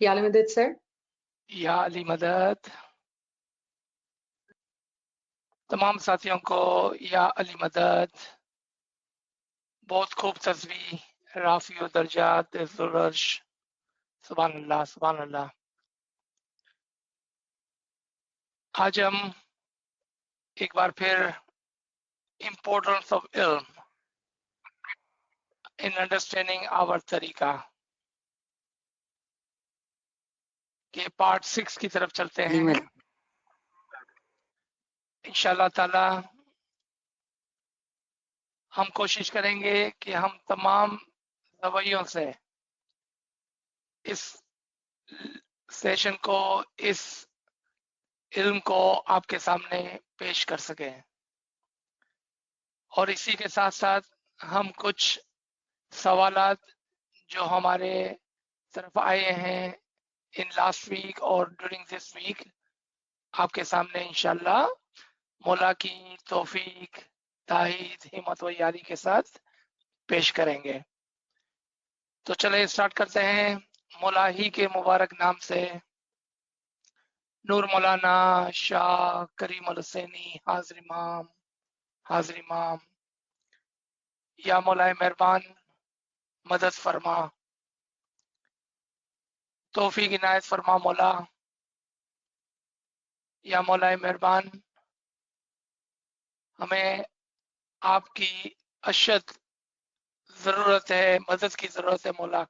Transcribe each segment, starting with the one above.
या अली मदद सर। या अली मदद। तमाम साथियों को या अली मदद। बहुत खूब तस्वीर राफी व दर्जात ज़ुर्श। सुभान अल्लाह सुभान अल्लाह। आज हम एक बार फिर इम्पोर्टेंस ऑफ इल्म इन अंडरस्टैंडिंग आवर तरीका के पार्ट 6 की तरफ चलते हैं। इंशाल्लाह ताला हम कोशिश करेंगे कि हम तमाम रवैयों से इस सेशन को, इस इल्म को आपके सामने पेश कर सकें, और इसी के साथ साथ हम कुछ सवालात जो हमारे तरफ आए हैं इन लास्ट वीक और ड्यूरिंग दिस वीक आपके सामने इंशाल्लाह मौला की तौफीक, ताईद, हिम्मत व यारी के साथ पेश करेंगे। तो चले स्टार्ट करते हैं मौला ही के मुबारक नाम से। नूर मौलाना शाह करीम अल हुसैनी हाजिर इमाम, हाजिर इमाम। या मौलाए मेहरबान मदद फरमा, तौफीक इनायत फरमा मौला। या मौलाए मेहरबान हमें आपकी अशद जरूरत है, मदद की जरूरत है मौला।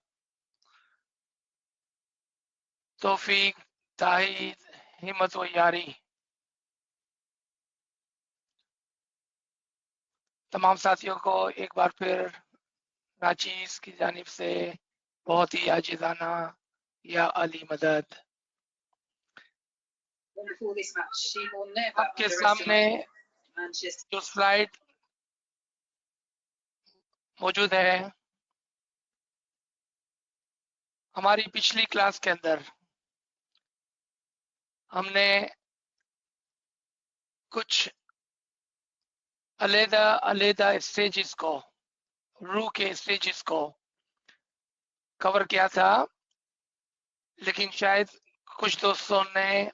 तौफीक, ताईद, हिम्मत व यारी। तमाम साथियों को एक बार फिर राचीज की जानिब से बहुत ही आजिज़ाना या अली मदद। आपके सामने जो स्लाइड मौजूद है, हमारी पिछली क्लास के अंदर हमने कुछ अलग-अलग स्टेजेस को, रूह के स्टेजेस को कवर किया था, लेकिन शायद कुछ दोस्तों ने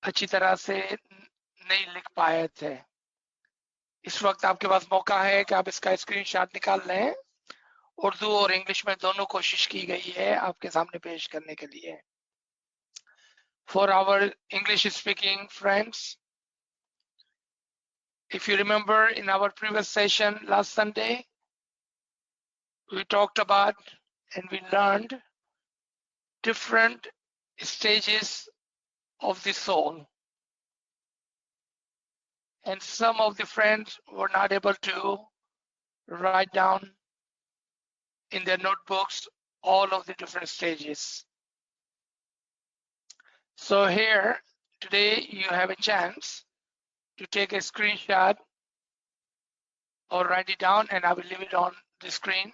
अच्छी तरह से नहीं लिख पाए थे। इस वक्त आपके पास मौका है कि आप इसका स्क्रीनशॉट निकाल लें। उर्दू और इंग्लिश में दोनों कोशिश की गई है आपके सामने पेश करने के लिए। For our English speaking friends, if you remember in our previous session last Sunday, we talked about and we learned different stages of the soul. And some of the friends were not able to write down in their notebooks all of the different stages. So here, today you have a chance to take a screenshot or write it down, and I will leave it on the screen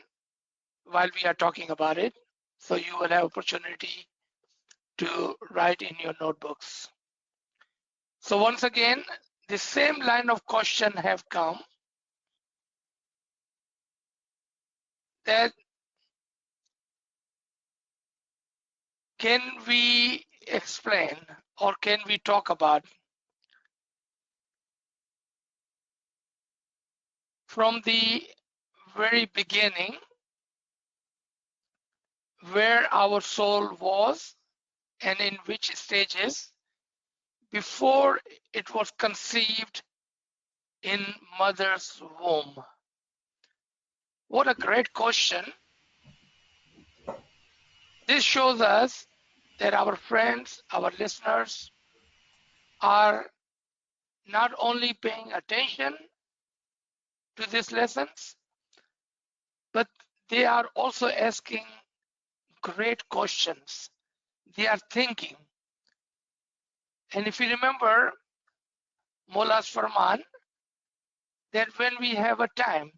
while we are talking about it. So you will have opportunity to write in your notebooks. So once again, the same line of question have come that can we explain or can we talk about from the very beginning where our soul was and in which stages before it was conceived in mother's womb? What a great question. This shows us that our friends, our listeners are not only paying attention to these lessons, but they are also asking great questions. They are thinking. And if you remember Mola's Farman, that when we have a time,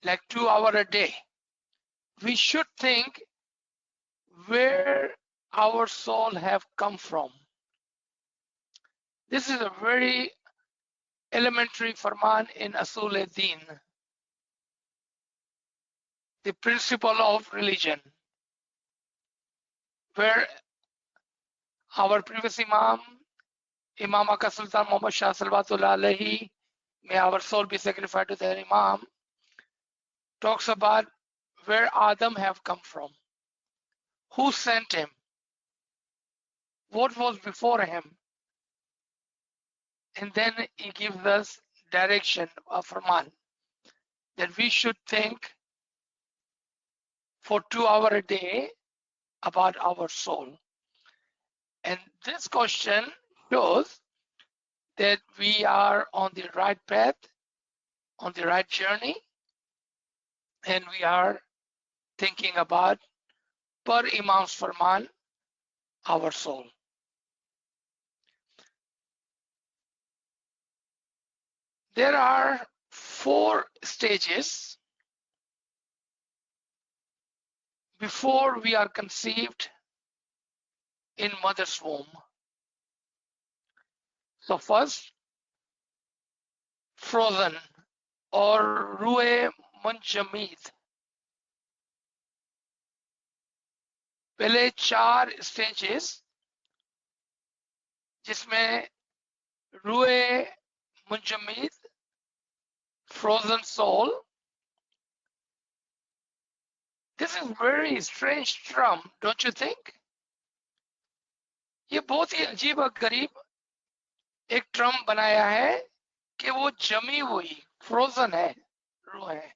like 2 hours a day, we should think where our soul have come from. This is a very elementary Farman in Asul Din, the principle of religion. where our previous Imam Aka Sultan Muhammad Shah Salawatullah Alaihi, may our soul be sacrificed to their Imam, talks about where Adam have come from, who sent him, what was before him, and then he gives us direction of Rahman that we should think for 2 hours a day about our soul. And this question shows that we are on the right path, on the right journey, and we are thinking about per Imam's Farman, our soul. There are 4 stages before we are conceived in mother's womb. So first, frozen or ruए munjamid. पहले 4 stages जिसमें ruए munjamid, frozen soul. This is very strange term, don't you think? ये बहुत ही अजीब और गरीब एक term बनाया है कि वो जमी हुई फ्रोजन है, रूह है.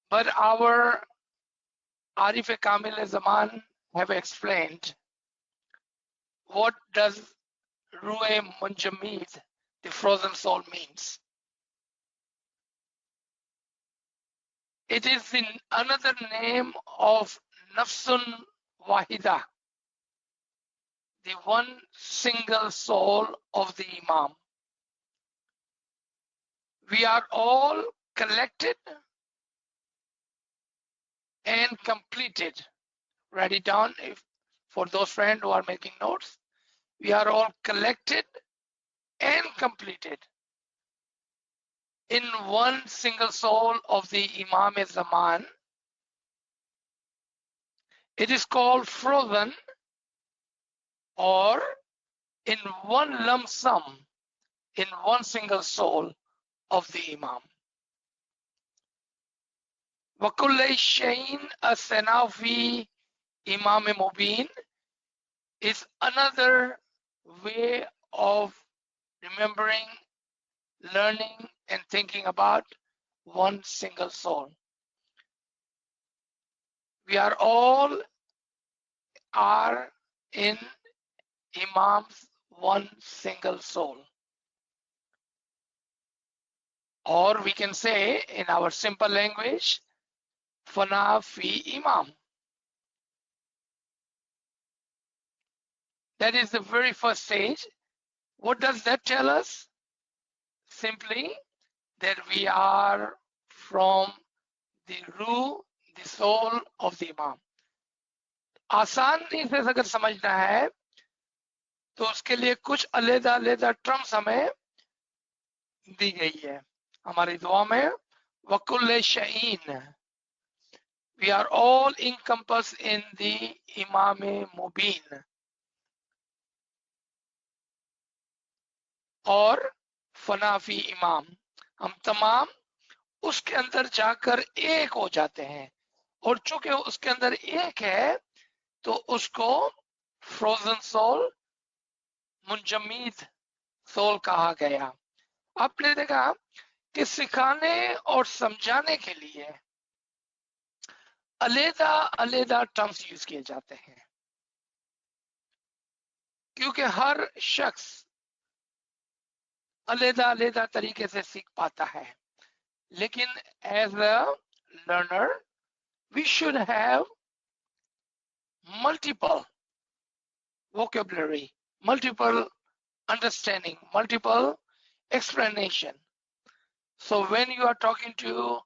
But our Arif Kamil Zaman have explained what does ruh munjamid, the frozen soul, means. It is in another name of Nafsun Wahida, the one single soul of the Imam. We are all collected and completed. Write it down for those friends who are making notes. We are all collected and completed in one single soul of the Imam Zaman. It is called frozen, or in one lump sum, in one single soul of the Imam. Wakullay Shain Asanafi Imam Mubin is another way of remembering, learning, and thinking about one single soul. We are all are in Imam's one single soul. Or we can say in our simple language, Fana fi Imam. That is the very first stage. What does that tell us? Simply that we are from the ruh, the soul of the Imam. आसानी से अगर समझना है तो उसके लिए कुछ अलग-अलग टर्म्स हमें दी गई है हमारी दुआ में. वकुल्ले शईन, we are all encompassed in the Imam Mubin. और फनाफी इमाम, हम तमाम उसके अंदर जाकर एक हो जाते हैं. और चूंकि उसके अंदर एक है तो उसको फ्रोजन सोल, मुंजमीद सोल कहा गया. आपने देखा कि सिखाने और समझाने के लिए अलग-अलग टर्म्स यूज किए जाते हैं, क्योंकि हर शख्स अलग-अलग तरीके से सीख पाता है. लेकिन as a learner, we should have multiple vocabulary, multiple understanding, multiple explanation. So when you are talking to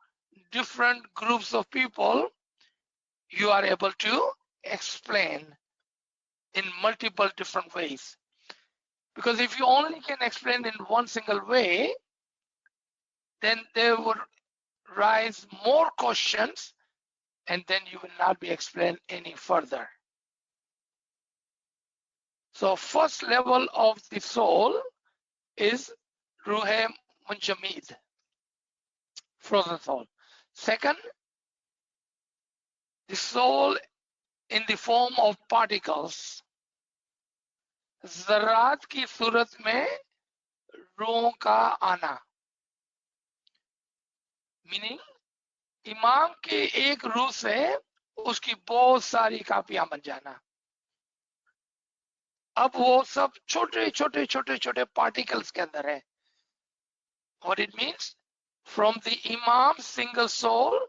different groups of people, you are able to explain in multiple different ways. Because if you only can explain in one single way, then there would rise more questions and then you will not be explained any further. So first level of the soul is Ruhe Munjamid, frozen soul. Second, the soul in the form of particles, ज़रात की सूरत में रूहों का आना, meaning इमाम के एक रूह से उसकी बहुत सारी कापियां बन जाना। अब वो सब छोटे छोटे छोटे छोटे पार्टिकल्स के अंदर है। What it means? From the Imam's single soul,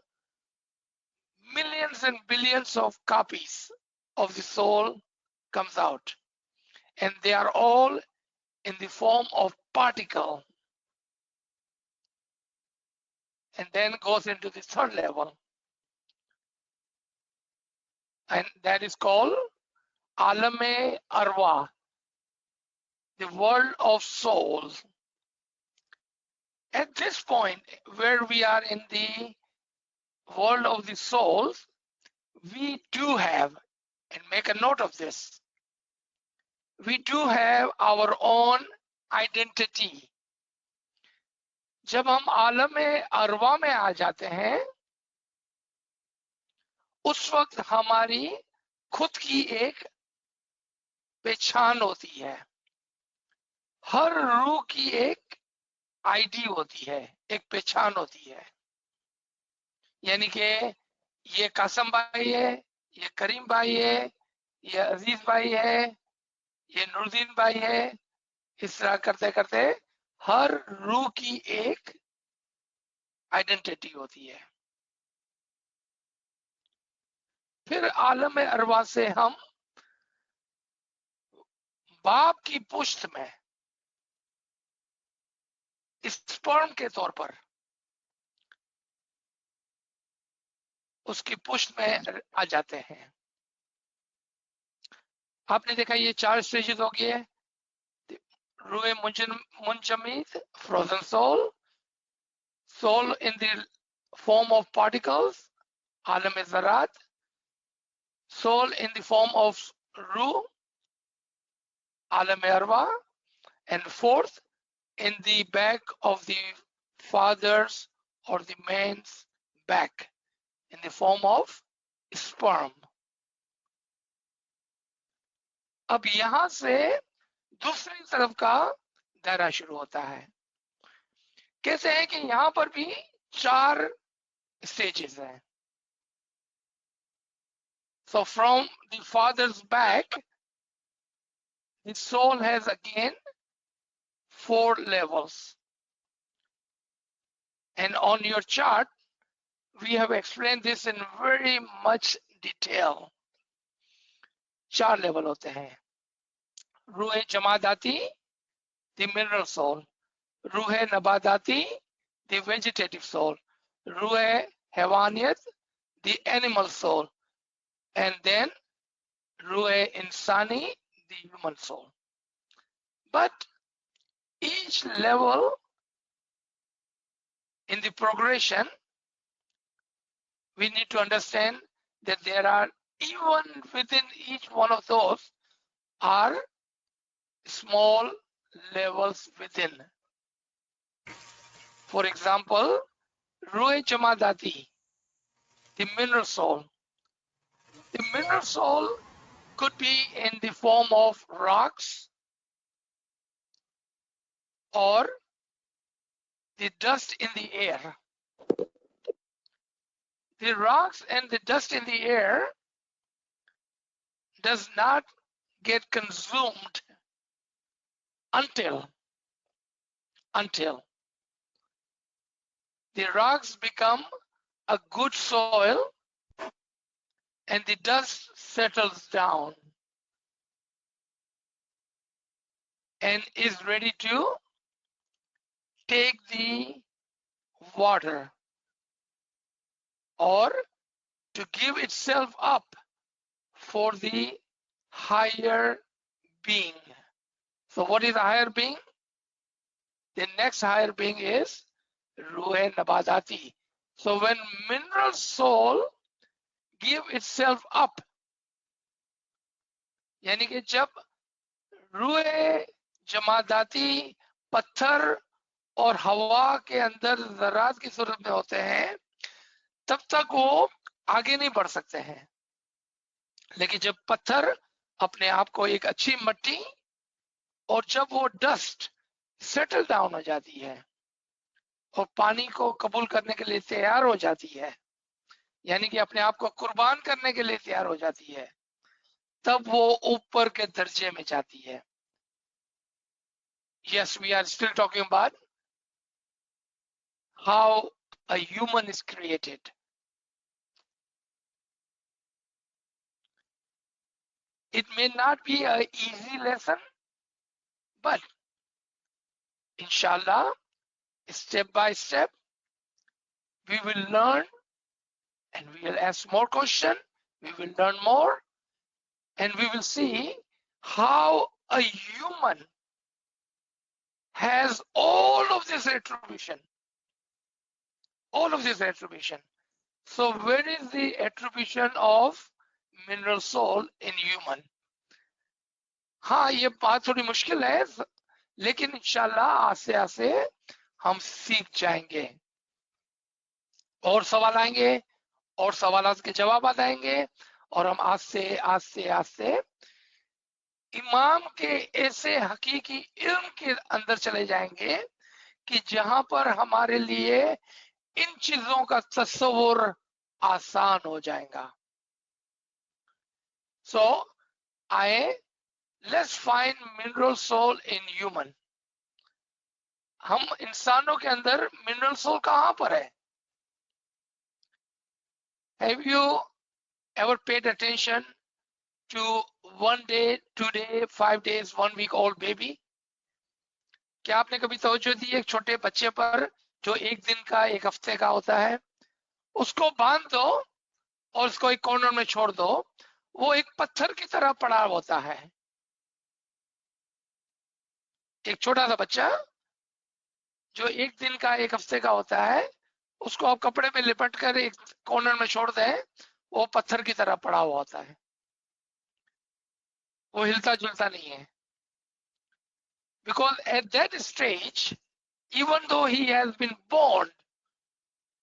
millions and billions of copies of the soul comes out, and they are all in the form of particle, and then goes into the third level, and that is called Alame Arwa, the world of souls. At this point, where we are in the world of the souls, we do have, and make a note of this, we do have our own identity. जब हम आलम अरवा में आ जाते हैं, उस वक्त हमारी खुद की एक पहचान होती है। हर रूह की एक आईडी होती है, एक पहचान होती है। यानी कि ये कासम भाई है, ये करीम भाई है, ये अजीज भाई है, ये नूरदीन भाई है। इस तरह करते करते हर रूह की एक आइडेंटिटी होती है। फिर आलम अरवा से हम बाप की पुश्त में स्पर्म के तौर पर उसकी पुश्त में आ जाते हैं। आपने देखा ये 4 स्टेजेस हो गए। रूहे मुंजमीद, frozen soul, soul in the form of particles, alam zarat, soul in the form of ruh, alam arwa, and fourth, in the back of the father's or the man's back, in the form of sperm. अब यहां से दूसरी तरफ का दायरा शुरू होता है। कैसे है कि यहां पर भी 4 स्टेजेस हैं। So from the father's back, the soul has again 4 levels. And on your chart, we have explained this in very much detail. 4 level होते हैं। रूह जमादाती, the mineral soul. रूह नबादाती, the vegetative soul. रूह हैवानियत, the animal soul. And then रूह insani, the human soul. But each level in the progression, we need to understand that there are, even within each one of those, are small levels within. For example, Ruh Jamadati, the mineral soul. The mineral soul could be in the form of rocks or the dust in the air. The rocks and the dust in the air does not get consumed until the rocks become a good soil and the dust settles down and is ready to take the water or to give itself up for the higher being. So what is a higher being? The next higher being is Ruh Nabadati. So when mineral soul give itself up, यानी कि जब रूए जमादाती पत्थर और हवा के अंदर ज़रात की सूरत में होते हैं, तब तक वो आगे नहीं बढ़ सकते हैं। लेकिन जब पत्थर अपने आप को एक अच्छी मिट्टी और जब वो डस्ट सेटल डाउन हो जाती है और पानी को कबूल करने के लिए तैयार हो जाती है, यानी कि अपने आप को कुर्बान करने के लिए तैयार हो जाती है, तब वो ऊपर के दर्जे में जाती है। Yes, we are still talking about how a human is created. It may not be an easy lesson, but inshallah, step by step, we will learn and we will ask more questions, we will learn more, and we will see how a human has all of this attribution. All of this attribution. So where is the attribution of mineral soul in human? हाँ, ये बात थोड़ी मुश्किल है, लेकिन इंशाल्लाह आस्ते आस्ते हम सीख जाएंगे। और सवाल आएंगे और सवाल के जवाब आएंगे और हम आस्ते आस्ते आस्ते इमाम के ऐसे हकीकी इल्म के अंदर चले जाएंगे कि जहां पर हमारे लिए इन चीजों का तस्वुर आसान हो जाएगा। So let's find mineral soul in human. हम इंसानों के अंदर मिनरल सोल कहां पर है? Have you ever paid attention to 1 day, 2 day, 5 days, 1 week old baby? क्या आपने कभी तवज्जो दी एक छोटे बच्चे पर जो 1 दिन का 1 हफ्ते का होता है? उसको बांध दो और उसको एक कॉर्नर में छोड़ दो, वो एक पत्थर की तरह पड़ा होता है। एक छोटा सा बच्चा जो 1 दिन का 1 हफ्ते का होता है, उसको आप कपड़े में लिपट कर एक कॉर्नर में छोड़ दें, वो पत्थर की तरह पड़ा हुआ होता है, वो हिलता जुलता नहीं है। Because at that stage, even though he has been born,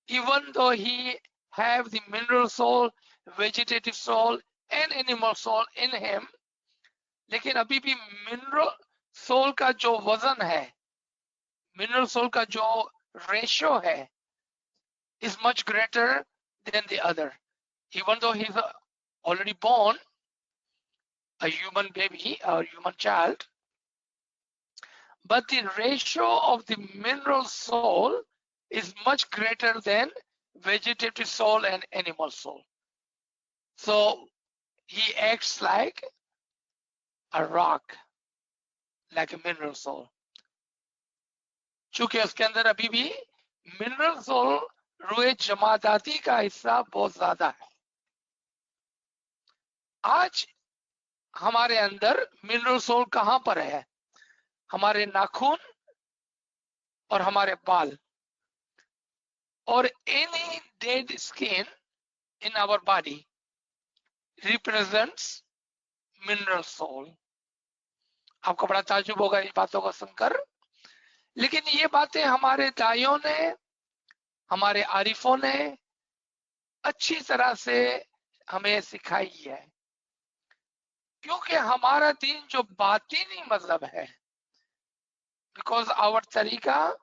even though he have the mineral soul, vegetative soul and animal soul in him, लेकिन अभी भी मिनरल सोल का जो वजन है, मिनरल सोल का जो रेशियो है, is much greater than the other. Even though he's already born, a human baby or human child, but the ratio of the mineral soul is much greater than vegetative soul and animal soul. So he acts like a rock, like a mineral soul. चूंकि उसके अंदर अभी भी mineral soul रूए जमादाती का हिस्सा बहुत ज्यादा है। आज हमारे अंदर मिनरल सोल कहां पर है? हमारे नाखून और हमारे बाल और any dead skin in our body represents mineral soul. आपको बड़ा ताज्जुब होगा इन बातों को सुनकर, लेकिन ये बातें हमारे दाइयों ने, हमारे आरिफों ने अच्छी तरह से हमें सिखाई है, क्योंकि हमारा दीन जो बातिनी मजहब है, because our तरीका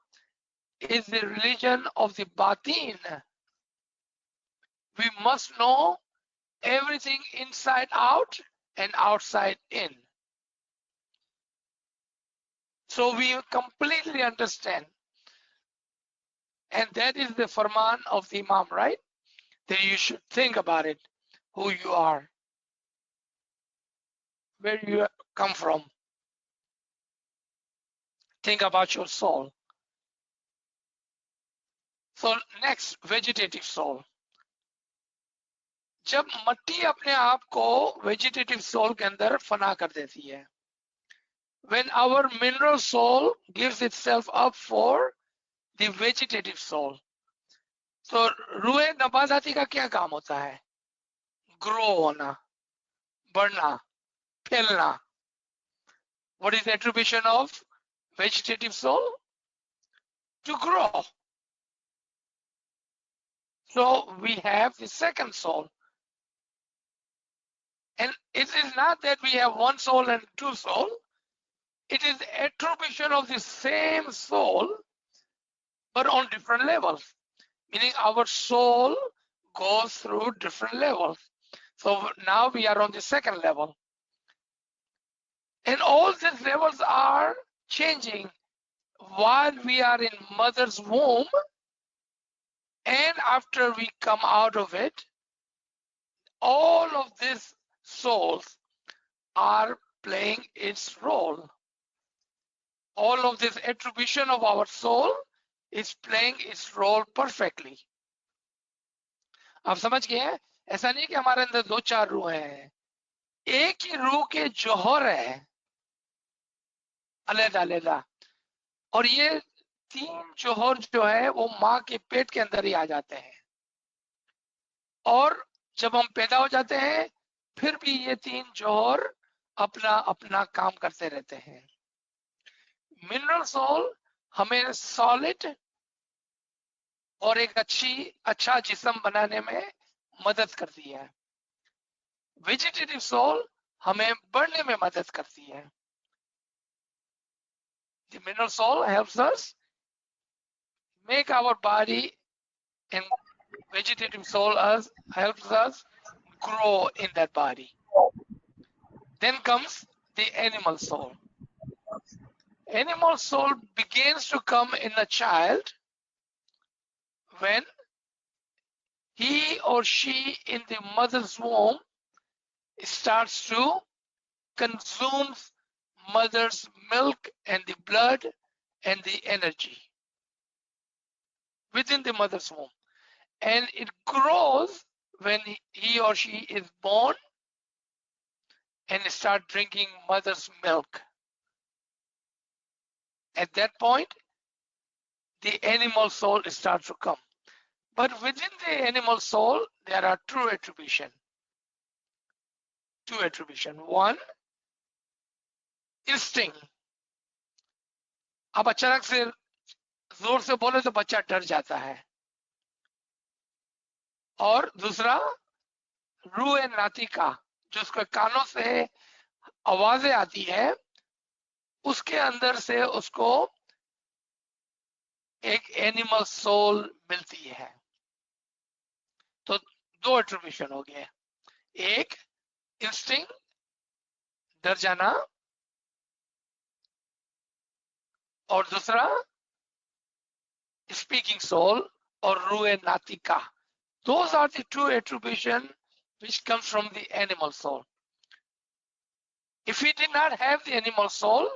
is the religion of the batin, we must know everything inside out and outside in. So we completely understand, and that is the farman of the Imam, right? That you should think about it, who you are, where you come from. Think about your soul. So next, vegetative soul. जब मट्टी अपने आप को vegetative soul के अंदर फना कर देती है, when our mineral soul gives itself up for the vegetative soul, so रूए नबाताती का क्या काम होता है? ग्रो होना, बढ़ना, फैलना. What is the attribution of vegetative soul? To grow. So we have the second soul. And it is not that we have one soul and two souls. It is the attribution of the same soul, but on different levels. Meaning our soul goes through different levels. So now we are on the second level. And all these levels are changing while we are in mother's womb, and after we come out of it. All of these souls are playing its role. All of this attribution of our soul is playing its role perfectly. आप समझ गए हैं? ऐसा नहीं कि हमारे अंदर दो चार रूह हैं, एक ही रूह के जौहर है, अलग अलग. और ये तीन जौहर जो है वो माँ के पेट के अंदर ही आ जाते हैं, और जब हम पैदा हो जाते हैं फिर भी ये तीन जौहर अपना अपना काम करते रहते हैं. मिनरल सोल हमें सॉलिड और एक अच्छा जिस्म बनाने में मदद करती है. वेजिटेटिव सोल हमें बढ़ने में मदद करती है. The mineral soul helps us make our body, and vegetative soul helps us grow in that body. Then comes the animal soul. Animal soul begins to come in a child when he or she in the mother's womb starts to consume mother's milk and the blood and the energy within the mother's womb, and it grows when he or she is born and start drinking mother's milk. At that point the animal soul starts to come. But within the animal soul there are two attribution. One, instinct. अब अचानक से जोर से बोले तो बच्चा डर जाता है. और दूसरा रूह ए नातिका, जो उसके कानों से आवाजें आती है, उसके अंदर से उसको एक एनिमल सोल मिलती है. तो दो एट्रीब्यूशन हो गए, एक इंस्टिंक्ट डर जाना, और दूसरा speaking soul or ruhe natika. Those are the two attribution which comes from the animal soul. If we did not have the animal soul,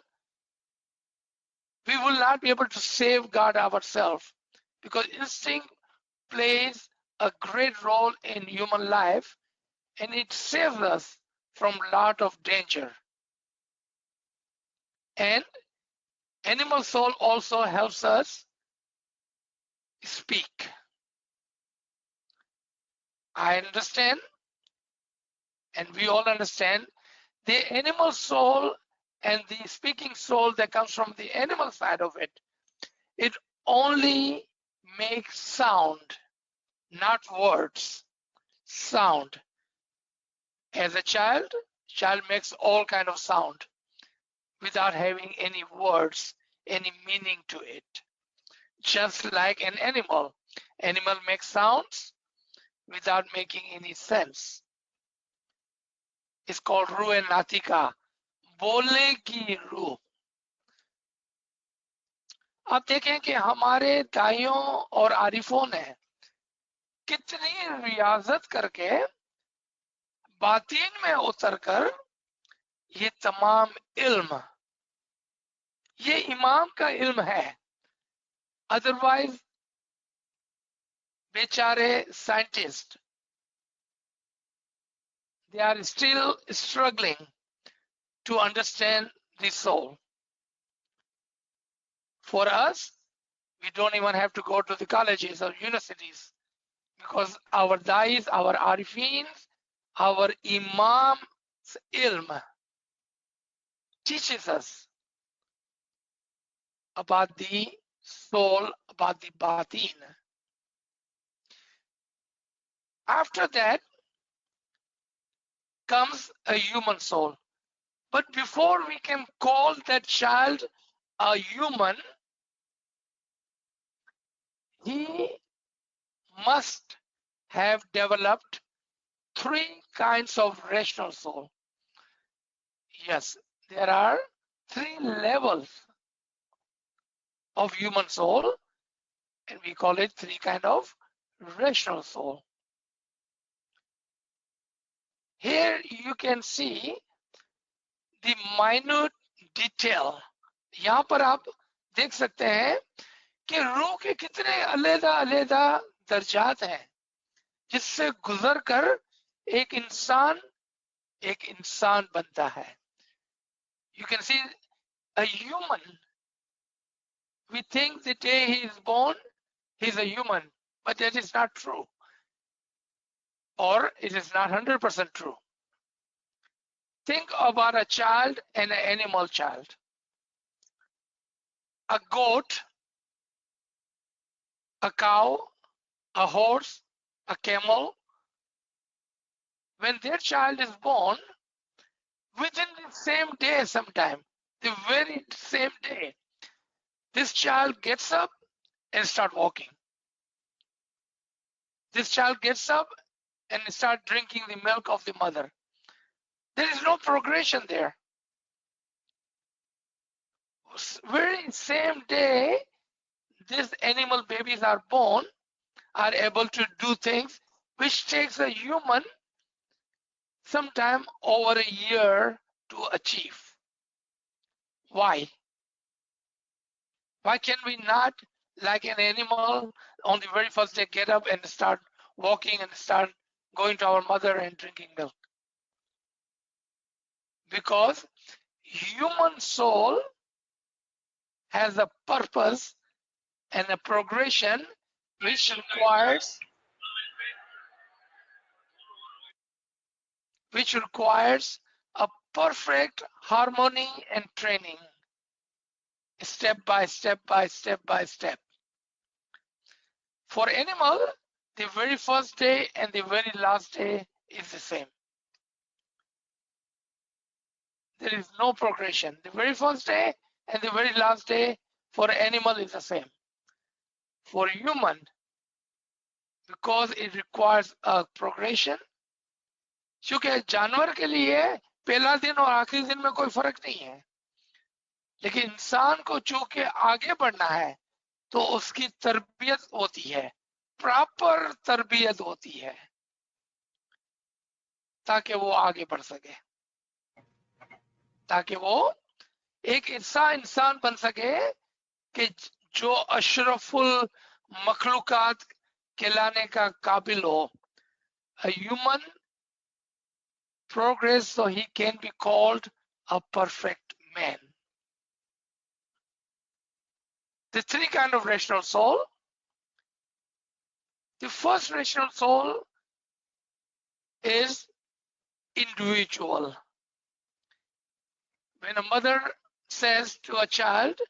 we will not be able to safeguard ourselves, because instinct plays a great role in human life and it saves us from a lot of danger. And animal soul also helps us speak. I understand, and we all understand, the animal soul and the speaking soul that comes from the animal side of it, it only makes sound, not words. Sound. As a child makes all kind of sound without having any words, any meaning to it. Just like an animal makes sounds without making any sense. It's called ruh natika, बोलने की रूह. आप देखें कि हमारे दाइयों और आरिफों ने कितनी रियाजत करके बातीन में उतरकर ये तमाम इल्म, ये इमाम का इल्म है. अदरवाइज बेचारे scientist, they are still struggling to understand the soul. For us, we don't even have to go to the colleges or universities, because our dais, our arifins our Imam's ilm teaches us about the soul, about the batin. After that comes a human soul. But before we can call that child a human, he must have developed three kinds of rational soul. Yes, there are three levels of human soul, and we call it three kind of rational soul. Here you can see the minute detail. यहाँ पर आप देख सकते हैं कि रूह के कितने अलग-अलग दर्जात हैं जिससे गुजरकर एक इंसान बनता है. You can see a human. We think the day he is born, he is a human, but that is not true, or it is not 100% true. Think about a child and an animal child. A goat, a cow, a horse, a camel. When their child is born, within the same day sometime, the very same day, this child gets up and start walking. This child gets up and start drinking the milk of the mother. There is no progression there. Very same day, these animal babies are born, are able to do things which takes a human sometime over a year to achieve. Why? Why can we not, like an animal, on the very first day get up and start walking and start going to our mother and drinking milk? Because human soul has a purpose and a progression which requires a perfect harmony and training, step by step by step by step. For animal, the very first day and the very last day is the same. There is no progression. The very first day and the very last day for animal is the same. For human, because it requires a progression, क्योंकि जानवर के लिए पहला दिन और आखिरी दिन में कोई फर्क नहीं है, लेकिन इंसान को चूंकि आगे बढ़ना है तो उसकी तरबियत होती है, प्रॉपर तरबियत होती है ताकि वो आगे बढ़ सके, ताकि वो एक ऐसा इंसान बन सके कि जो अशरफुल मखलूकात कहलाने का काबिल हो. A human progress so he can be called a perfect man. The three kind of rational soul. The first rational soul is individual. When a mother says to a child,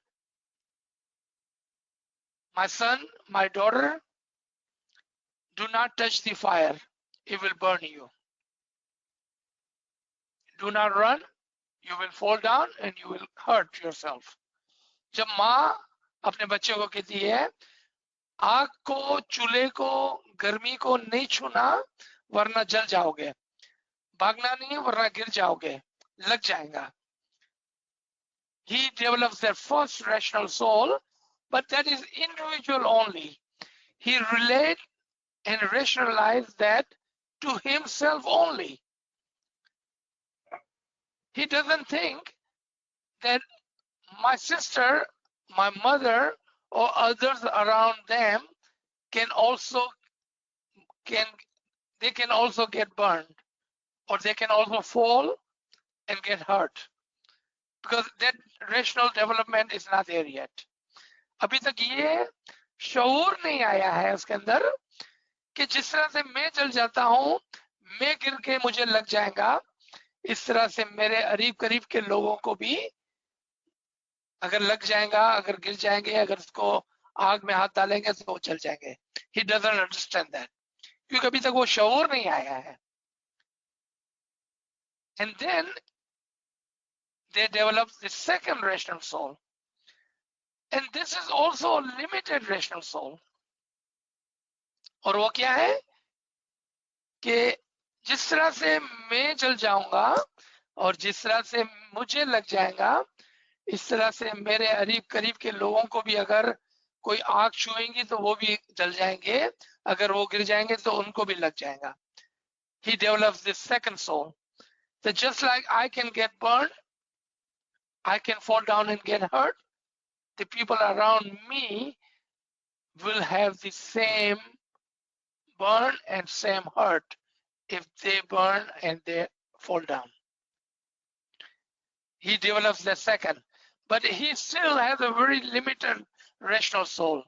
my son, my daughter, do not touch the fire, it will burn you. Do not run, you will fall down and you will hurt yourself. जब माँ अपने बच्चे को कहती है आग को, चूल्हे को, गर्मी को नहीं छूना वरना जल जाओगे, भागना नहीं वरना गिर जाओगे, लग जाएगा. He develops their first rational soul, but that is individual only. He relates and rationalizes that to himself only. He doesn't think that my sister, my mother, or others around them can also get burned, or they can also fall and get hurt, because that rational development is not there yet. अभी तक ये शऊर नहीं आया है उसके अंदर कि जिस तरह से मैं जल जाता हूँ मैं गिर के मुझे लग जाएगा, इस तरह से मेरे करीब करीब के लोगों को भी अगर लग जाएगा, अगर गिर जाएंगे, अगर उसको आग में हाथ डालेंगे तो वो चल जाएंगे। He doesn't understand that, क्योंकि अभी तक वो शऊर नहीं आया है। And then they develop the second rational soul, and this is also a limited rational soul. और वो क्या है कि जिस तरह से मैं जल जाऊंगा और जिस तरह से मुझे लग जाएगा, इस तरह से मेरे करीब करीब के लोगों को भी अगर कोई आग छुएंगी तो वो भी जल जाएंगे, अगर वो गिर जाएंगे तो उनको भी लग जाएगा। He develops this second soul. So just like I can get burned, I can fall down and get hurt, the people around me will have the same burn and same hurt if they burn and they fall down. He develops the second, but he still has a very limited rational soul.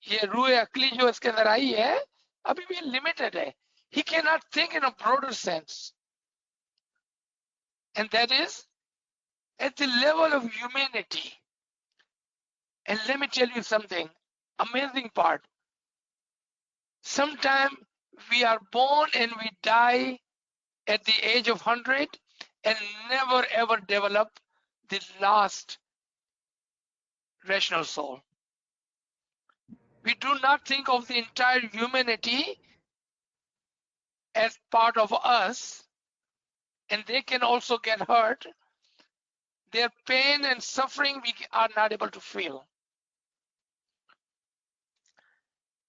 ये रूह अकली जो इसके अंदर आई है अभी भी limited है। He cannot think in a broader sense, and that is at the level of humanity. And let me tell you something, amazing part. Sometimes we are born and we die at the age of 100 and never ever develop the last rational soul. We do not think of the entire humanity as part of us, and they can also get hurt. Their pain and suffering we are not able to feel.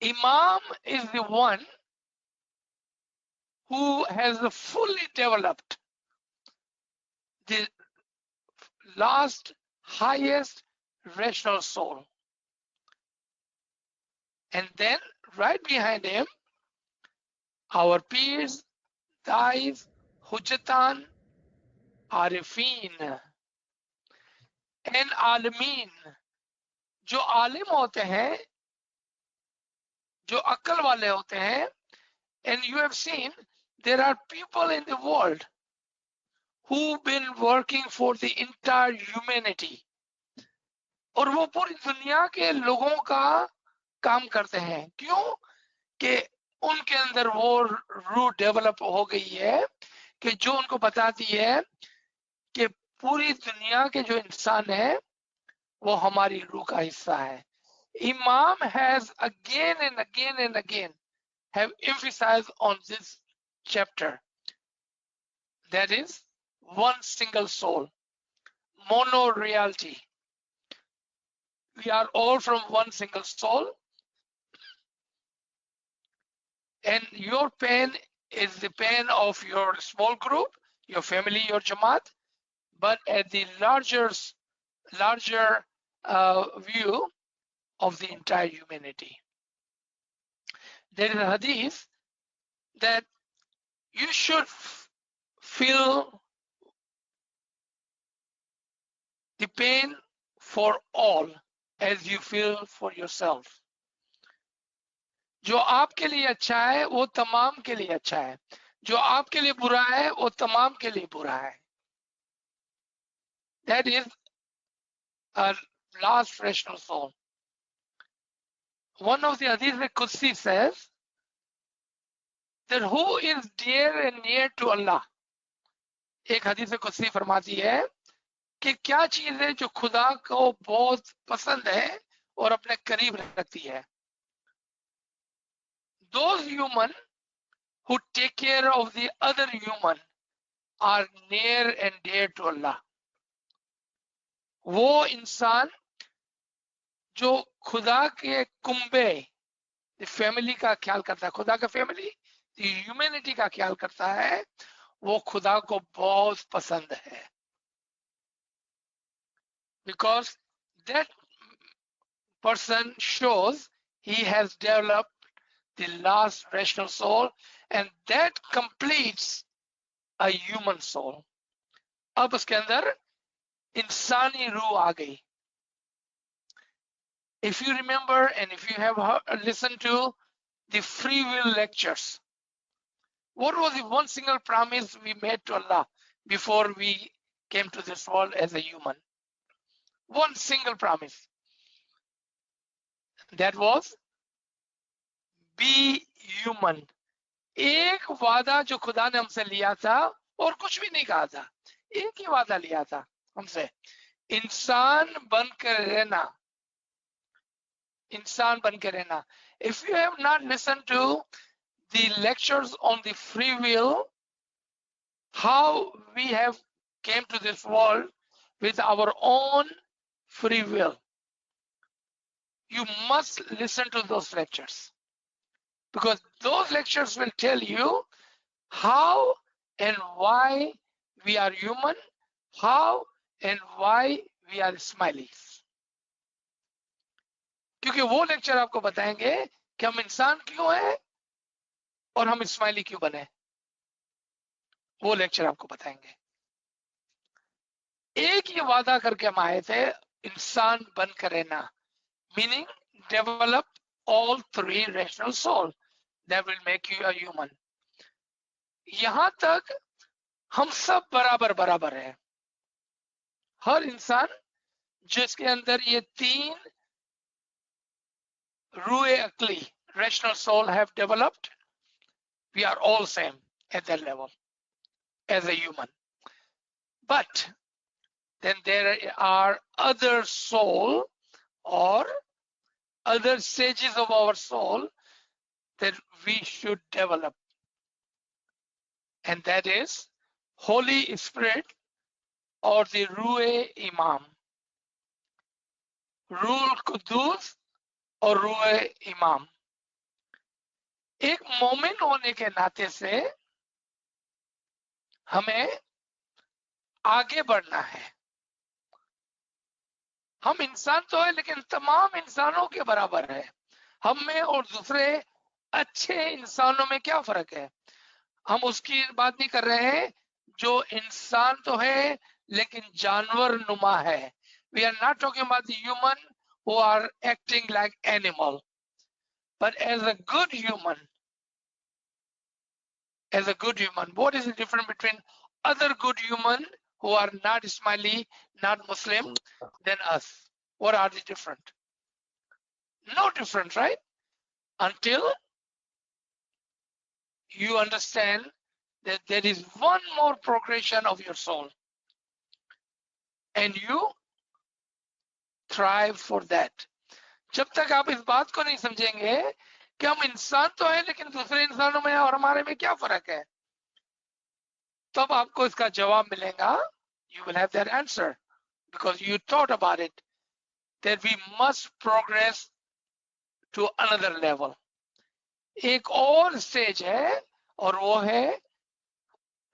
Imam is the one who has fully developed the last highest rational soul. And then right behind him, our peers, Dais, Hujjatan, Arifin, and Alameen. जो आलिम होते हैं, जो अक्ल वाले होते हैं, and you have seen there are people in the world who've been working for the entire humanity, और वो पूरी दुनिया के लोगों का काम करते हैं। क्यों? कि उनके अंदर वो रूह डेवलप हो गई है कि जो उनको बताती है कि पूरी दुनिया के जो इंसान है वो हमारी रूह का हिस्सा है। Imam has again and again and again have emphasized on this chapter, that is one single soul, mono reality. We are all from one single soul, and your pain is the pain of your small group, your family, your jamaat, but at the larger view of the entire humanity. There is a hadith that you should feel the pain for all as you feel for yourself. जो आपके लिए अच्छा है वो तमाम के लिए अच्छा है, जो आपके लिए बुरा है वो तमाम के लिए बुरा है। That is our last rational soul. One of the Hadith Qudsi says that who is dear and near to Allah. एक हदीस कुदसी फरमाती है कि क्या चीज है जो खुदा को बहुत पसंद है और अपने करीब रखती है। Those human who take care of the other human are near and dear to Allah. वो इंसान जो खुदा के कुंबे, फैमिली का ख्याल करता है, खुदा का फैमिली, ह्यूमैनिटी का ख्याल करता है, वो खुदा को बहुत पसंद है। Because that person shows he has developed the last rational soul, and that completes a human soul. अब उसके अंदर इंसानी रूह आ गई। If you remember and if you have listened to the free will lectures, What was the one single promise we made to Allah before we came to this world as a human? One single promise. That was be human. एक वादा जो खुदा ने हमसे लिया था और कुछ भी नहीं कहा था, एक ही वादा लिया था हमसे, इंसान बनकर रहना, इंसान बनकर रहना. If you have not listened to the lectures on the free will, how we have came to this world with our own free will, you must listen to those lectures, because those lectures will tell you how and why we are human, how and why we are smileys. क्योंकि वो lecture आपको बताएंगे कि हम इंसान क्यों हैं और हम स्माइली क्यों बने. वो लेक्चर आपको बताएंगे. एक ही वादा करके हम आए थे, इंसान बनकर रहना, meaning develop all three rational soul that will make you a human. यहां तक हम सब बराबर बराबर है. हर इंसान जिसके अंदर ये तीन रूए अक्ली rational soul have developed, we are all same at that level as a human. But then there are other soul or other stages of our soul that we should develop, and that is Holy Spirit or the Ruhe Imam, Ruhul Qudus और रूह इमाम. एक मोमिन होने के नाते से हमें आगे बढ़ना है. हम इंसान तो है लेकिन तमाम इंसानों के बराबर है. हम में और दूसरे अच्छे इंसानों में क्या फर्क है? हम उसकी बात नहीं कर रहे हैं जो इंसान तो है लेकिन जानवर नुमा है. We are not talking about the human who are acting like animal, but as a good human, what is the difference between other good human who are not Ismaili, not Muslim, than us? What are the different? No difference, right? Until you understand that there is one more progression of your soul, and you thrive for that. जब तक आप इस बात को नहीं समझेंगे कि हम इंसान तो हैं लेकिन दूसरे इंसानों में और हमारे में क्या फर्क है, तब आपको इसका जवाब मिलेगा. You will have that answer because you thought about it, that we must progress to another level. एक और स्टेज है और वो है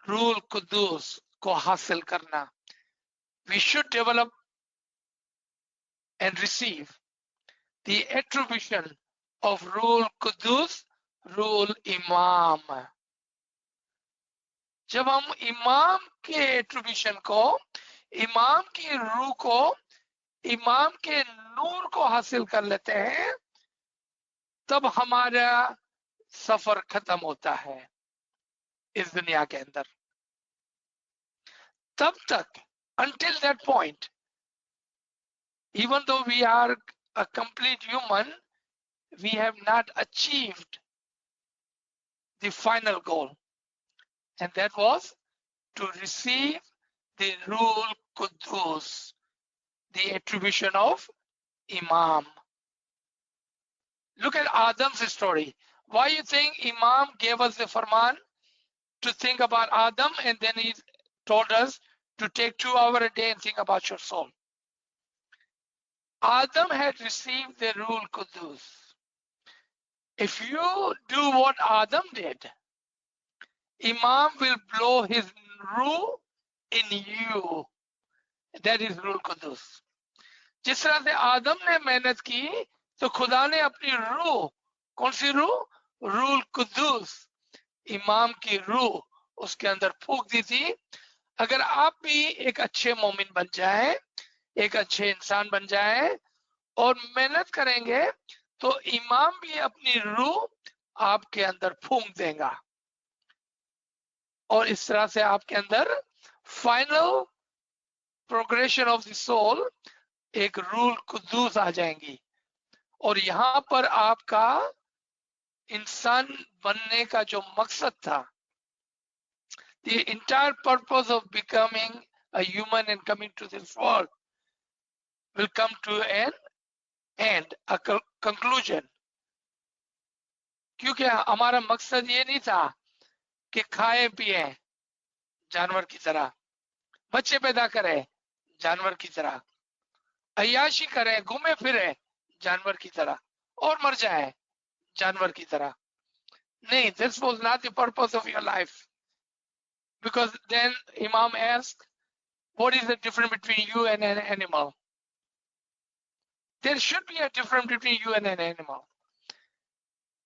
रूल कुद्दूस को हासिल करना. We should develop and receive the attribution of Ruhul Qudus, Ruhul Imam. जब हम इमाम के एट्रीब्यूशन को, इमाम की रूह को, इमाम के नूर को हासिल कर लेते हैं, तब हमारा सफर खत्म होता है इस दुनिया के अंदर. तब तक, until that point, even though we are a complete human, we have not achieved the final goal, and that was to receive the Ruhul Qudus, the attribution of Imam. Look at Adam's story. Why you think Imam gave us the farman to think about Adam, and then he told us to take 2 hours a day and think about your soul? Adam had received the Ruhul Qudus. If you do what Adam did, Imam will blow his ruh in you. That is Ruhul Qudus. जिस तरह से आदम ने मेहनत की तो खुदा ने अपनी रूह, कौन सी रूह? रूहुल कुद्दूस, इमाम की रूह उसके अंदर फूंक दी थी. अगर आप भी एक अच्छे मोमिन बन जाएं, एक अच्छे इंसान बन जाएं और मेहनत करेंगे तो इमाम भी अपनी रूह आपके अंदर फूंक देगा. और इस तरह से आपके अंदर final progression of the soul एक रूल कुद्दूस आ जाएंगी। और यहाँ पर आपका इंसान बनने का जो मकसद था, the entire purpose of becoming a human and coming to this world will come to an end, a conclusion। क्योंकि हमारा मकसद ये नहीं था कि खाए पिए जानवर की तरह, बच्चे पैदा करें जानवर की तरह, अय्याशी करें, घूमे फिरे जानवर की तरह, और मर जाए जानवर की तरह। नहीं, this was not the purpose of your life। Because then Imam asked, what is the difference between you and an animal? There should be a difference between you and an animal.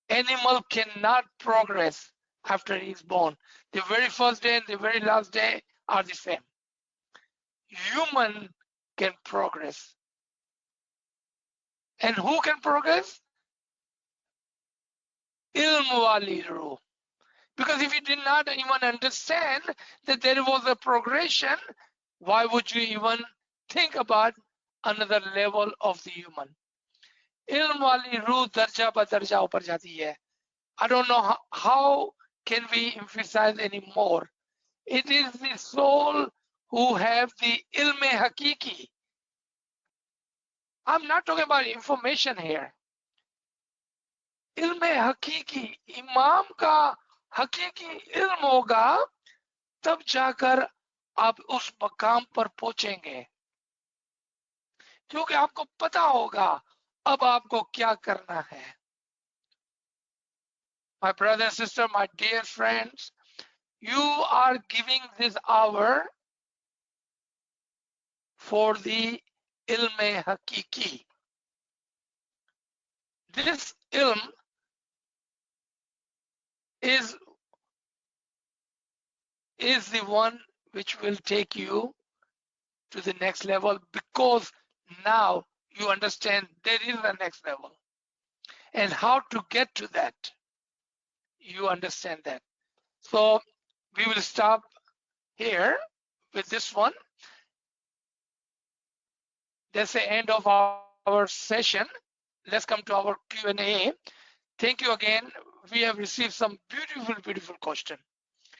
Animal cannot progress after he is born. The very first day and the very last day are the same. Human can progress. And who can progress? Ilm wali ruh. Because if you did not even understand that there was a progression, why would you even think about another level of the human? Ilm wali ruh darja ba darja upar jati hai. I don't know how can we emphasize anymore. It is the soul who have the ilm hakiki. I'm not talking about information here. ilm hakiki, imam का हकीकी इल्म होगा, तब जाकर आप उस मकाम पर पहुंचेंगे। क्योंकि आपको पता होगा अब आपको क्या करना है। My brother and sister, my dear friends, you are giving this hour for the ilm hakiki. This ilm is the one which will take you to the next level, because now you understand there is a next level, and how to get to that, you understand that. So we will stop here with this one. That's the end of our session. Let's come to our Q&A. Thank you again. We have received some beautiful question.